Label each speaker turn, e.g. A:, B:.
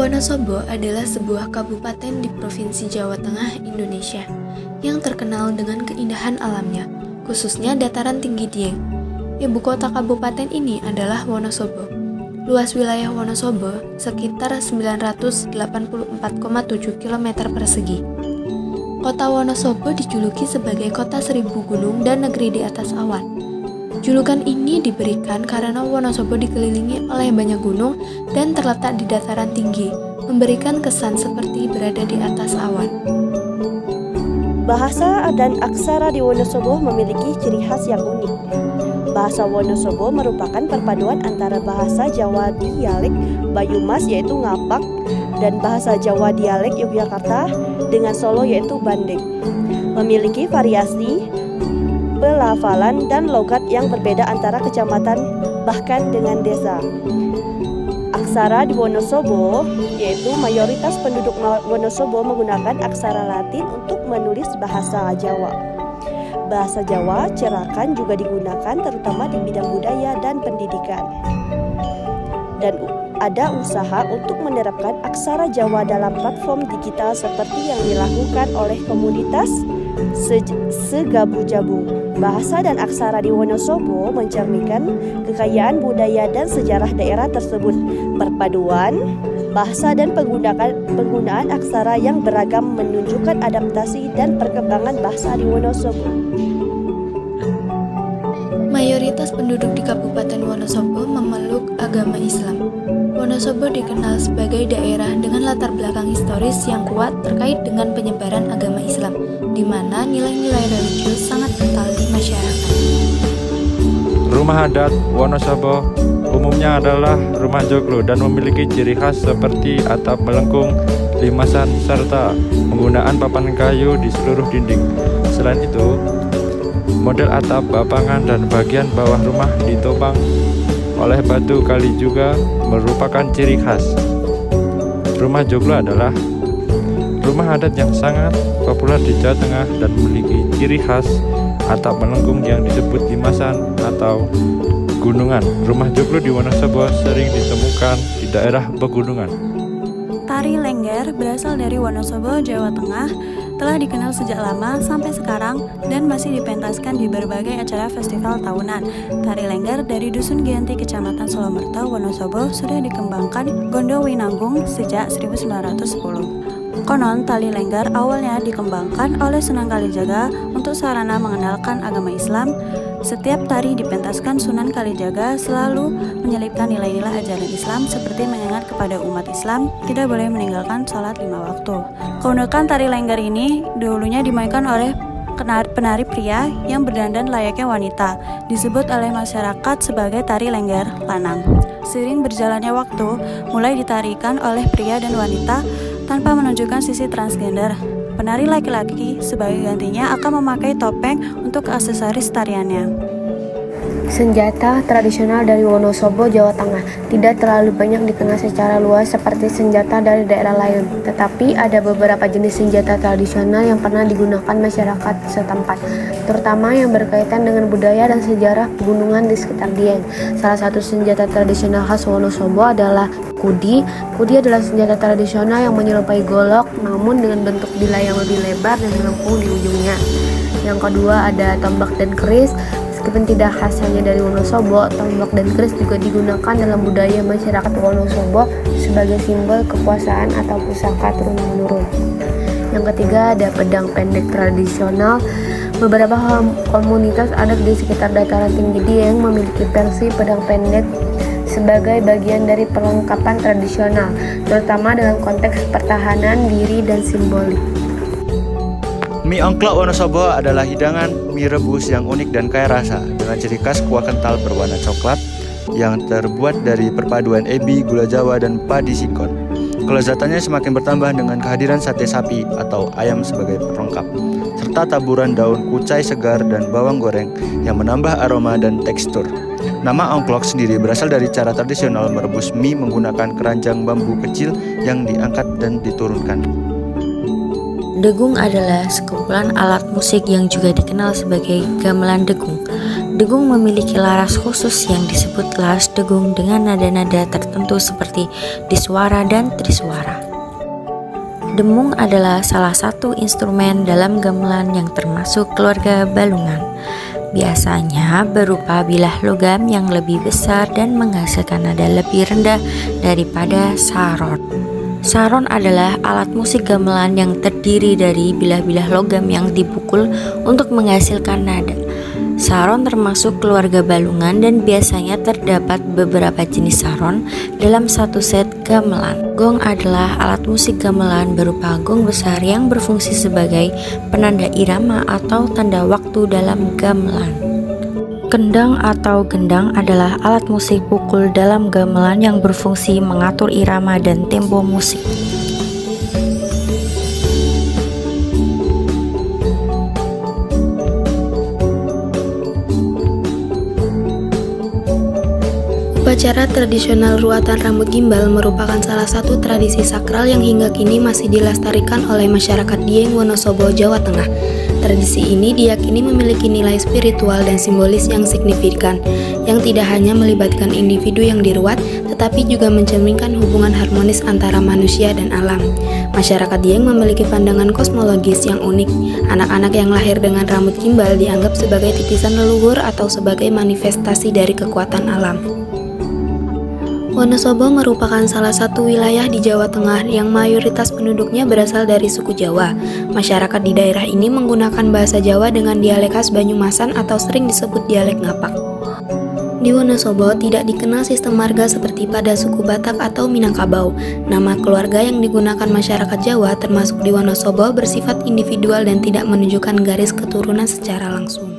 A: Wonosobo adalah sebuah kabupaten di Provinsi Jawa Tengah, Indonesia, yang terkenal dengan keindahan alamnya, khususnya dataran tinggi Dieng. Ibu kota kabupaten ini adalah Wonosobo. Luas wilayah Wonosobo sekitar 984,7 km persegi. Kota Wonosobo dijuluki sebagai kota seribu gunung dan negeri di atas awan. Julukan ini diberikan karena Wonosobo dikelilingi oleh banyak gunung dan terletak di dataran tinggi, memberikan kesan seperti berada di atas awan.
B: Bahasa dan aksara di Wonosobo memiliki ciri khas yang unik. Bahasa Wonosobo merupakan perpaduan antara bahasa Jawa dialek Banyumas yaitu Ngapak dan bahasa Jawa dialek Yogyakarta dengan Solo yaitu Bandeng. Memiliki variasi pelafalan dan logat yang berbeda antara kecamatan bahkan dengan desa. Aksara di Wonosobo yaitu mayoritas penduduk Wonosobo menggunakan aksara Latin untuk menulis bahasa Jawa. Bahasa Jawa cerakan juga digunakan terutama di bidang budaya dan pendidikan. Dan ada usaha untuk menerapkan aksara Jawa dalam platform digital seperti yang dilakukan oleh komunitas Segabu-Jabu. Bahasa dan aksara di Wonosobo mencerminkan kekayaan budaya dan sejarah daerah tersebut. Perpaduan bahasa dan penggunaan aksara yang beragam menunjukkan adaptasi dan perkembangan bahasa di Wonosobo.
A: Mayoritas penduduk di Kabupaten Wonosobo memeluk agama Islam. Wonosobo dikenal sebagai daerah dengan latar belakang historis yang kuat terkait dengan penyebaran agama Islam, di mana nilai-nilai religius sangat kental di masyarakat.
C: Rumah adat Wonosobo umumnya adalah rumah joglo dan memiliki ciri khas seperti atap melengkung, limasan, serta penggunaan papan kayu di seluruh dinding. Selain itu, model atap, bapangan, dan bagian bawah rumah ditopang oleh batu kali juga merupakan ciri khas. Rumah joglo adalah rumah adat yang sangat populer di Jawa Tengah dan memiliki ciri khas atap melengkung yang disebut limasan atau gunungan. Rumah joglo di Wonosobo sering ditemukan di daerah pegunungan.
D: Tari Lengger berasal dari Wonosobo, Jawa Tengah, telah dikenal sejak lama sampai sekarang dan masih dipentaskan di berbagai acara festival tahunan. Tari Lengger dari Dusun Giyanti, Kecamatan Solomerto, Wonosobo sudah dikembangkan Gondo Winanggung sejak 1910. Konon, tari lengger awalnya dikembangkan oleh Sunan Kalijaga untuk sarana mengenalkan agama Islam. Setiap tari dipentaskan Sunan Kalijaga selalu menyelipkan nilai-nilai ajaran Islam seperti mengingat kepada umat Islam tidak boleh meninggalkan sholat 5 waktu. Keunikan tari lengger ini dulunya dimainkan oleh penari pria yang berdandan layaknya wanita, disebut oleh masyarakat sebagai tari lengger lanang. Seiring berjalannya waktu, mulai ditarikan oleh pria dan wanita tanpa menunjukkan sisi transgender. Penari laki-laki sebagai gantinya akan memakai topeng untuk aksesoris tariannya.
E: Senjata tradisional dari Wonosobo, Jawa Tengah tidak terlalu banyak dikenal secara luas seperti senjata dari daerah lain, tetapi ada beberapa jenis senjata tradisional yang pernah digunakan masyarakat setempat, terutama yang berkaitan dengan budaya dan sejarah pegunungan di sekitar Dieng. Salah satu senjata tradisional khas Wonosobo adalah kudi. Kudi adalah senjata tradisional yang menyerupai golok, namun dengan bentuk bilah yang lebih lebar dan melengkung di ujungnya. Yang kedua ada tombak dan keris. Meskipun tidak khas hanya dari Wonosobo, tombak dan keris juga digunakan dalam budaya masyarakat Wonosobo sebagai simbol kekuasaan atau pusaka turun-menurun. Yang ketiga ada pedang pendek tradisional. Beberapa komunitas adat di sekitar dataran tinggi Dieng memiliki versi pedang pendek sebagai bagian dari perlengkapan tradisional, terutama dalam konteks pertahanan diri dan simbolik.
F: Mie ongklok Wonosobo adalah hidangan mie rebus yang unik dan kaya rasa dengan ciri khas kuah kental berwarna coklat yang terbuat dari perpaduan ebi, gula jawa, dan padi sikon. Kelezatannya semakin bertambah dengan kehadiran sate sapi atau ayam sebagai pelengkap, serta taburan daun kucai segar dan bawang goreng yang menambah aroma dan tekstur. Nama ongklok sendiri berasal dari cara tradisional merebus mie menggunakan keranjang bambu kecil yang diangkat dan diturunkan.
G: Degung adalah sekumpulan alat musik yang juga dikenal sebagai gamelan degung. Degung memiliki laras khusus yang disebut laras degung dengan nada-nada tertentu seperti diswara dan triswara. Demung adalah salah satu instrumen dalam gamelan yang termasuk keluarga balungan. Biasanya berupa bilah logam yang lebih besar dan menghasilkan nada lebih rendah daripada saron. Saron adalah alat musik gamelan yang terdiri dari bilah-bilah logam yang dipukul untuk menghasilkan nada. Saron termasuk keluarga balungan dan biasanya terdapat beberapa jenis saron dalam satu set gamelan. Gong adalah alat musik gamelan berupa gong besar yang berfungsi sebagai penanda irama atau tanda waktu dalam gamelan. Kendang atau gendang adalah alat musik pukul dalam gamelan yang berfungsi mengatur irama dan tempo musik.
A: Upacara tradisional ruatan rambut gimbal merupakan salah satu tradisi sakral yang hingga kini masih dilestarikan oleh masyarakat Dieng, Wonosobo, Jawa Tengah. Tradisi ini diyakini memiliki nilai spiritual dan simbolis yang signifikan, yang tidak hanya melibatkan individu yang diruat, tetapi juga mencerminkan hubungan harmonis antara manusia dan alam. Masyarakat Dieng memiliki pandangan kosmologis yang unik. Anak-anak yang lahir dengan rambut gimbal dianggap sebagai titisan leluhur atau sebagai manifestasi dari kekuatan alam. Wonosobo merupakan salah satu wilayah di Jawa Tengah yang mayoritas penduduknya berasal dari suku Jawa. Masyarakat di daerah ini menggunakan bahasa Jawa dengan dialek khas Banyumasan atau sering disebut dialek Ngapak. Di Wonosobo tidak dikenal sistem marga seperti pada suku Batak atau Minangkabau. Nama keluarga yang digunakan masyarakat Jawa termasuk di Wonosobo bersifat individual dan tidak menunjukkan garis keturunan secara langsung.